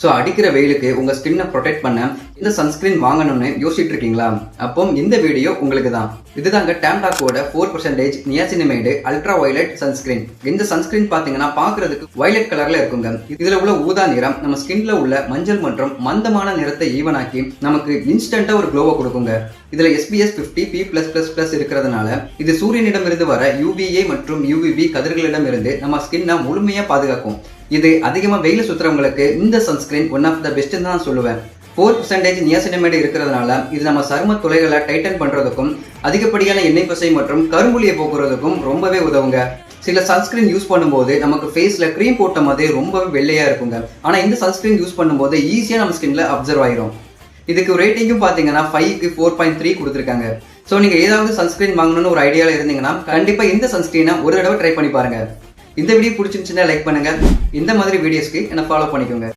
So அடிக்கிற வெயிலுக்கு உங்கள் ஸ்கின்னை ப்ரொடெக்ட் பண்ண இந்த சன்ஸ்கிரீன் வாங்கணும்னு யோசிச்சுட்டு இருக்கீங்களா? அப்போ இந்த வீடியோ உங்களுக்கு தான். இதுதாங்க டேம்டாக்கோட 4% நியாசினமைடு அல்ட்ரா வயலட் சன்ஸ்கிரீன். இந்த சன்ஸ்கிரீன் பார்த்தீங்கன்னா பார்க்கறதுக்கு வயலட் கலர்ல இருக்குங்க. இதுல உள்ள ஊதா நிறம் நம்ம ஸ்கின்ல உள்ள மஞ்சள் மற்றும் மந்தமான நிறத்தை ஈவனாக்கி நமக்கு இன்ஸ்டன்டா ஒரு க்ளோவை கொடுக்குங்க. இதுல SPF 50+ இருக்கிறதுனால இது சூரியனிடமிருந்து வர UVA மற்றும் UVB கதிர்களிடமிருந்து நம்ம ஸ்கின்னை முழுமையா பாதுகாக்கும். இது அதிகமா வெயில சுத்துறவங்களுக்கு இந்த sunscreen one of the best தான் சொல்லுவேன். 4% நியாசினமைடு இருக்கிறதுனால இது நம்ம சரும துளைகளை டைட்டன் பண்றதுக்கும் அதிகப்படியான எண்ணெய் பசை மற்றும் கரும்புலியை போக்குறதுக்கும் ரொம்பவே உதவுங்க. சில சன்ஸ்கிரீன் யூஸ் பண்ணும்போது நமக்கு ஃபேஸ்ல க்ரீம் போட்ட மாதிரி ரொம்பவே வெள்ளையா இருக்குங்க. ஆனா இந்த சன்ஸ்கிரீன் யூஸ் பண்ணும்போது ஈஸியா நம்ம ஸ்கின்ல அப்சர்வ் ஆயிரும். இதுக்கு ரேட்டிங்கும் பார்த்தீங்கன்னா 5க்கு 4.3 கொடுத்துருக்காங்க. ஸோ நீங்கள் ஏதாவது சன்ஸ்கிரீன் வாங்கணும்னு ஒரு ஐடியாவில் இருந்தீங்கன்னா கண்டிப்பாக இந்த சன்ஸ்கிரீனை ஒரு தடவை ட்ரை பண்ணி பாருங்க. இந்த வீடியோ பிடிச்சிருந்துச்சுன்னா லைக் பண்ணுங்க. இந்த மாதிரி வீடியோஸ்க்கு என்ன ஃபாலோ பண்ணிக்கோங்க.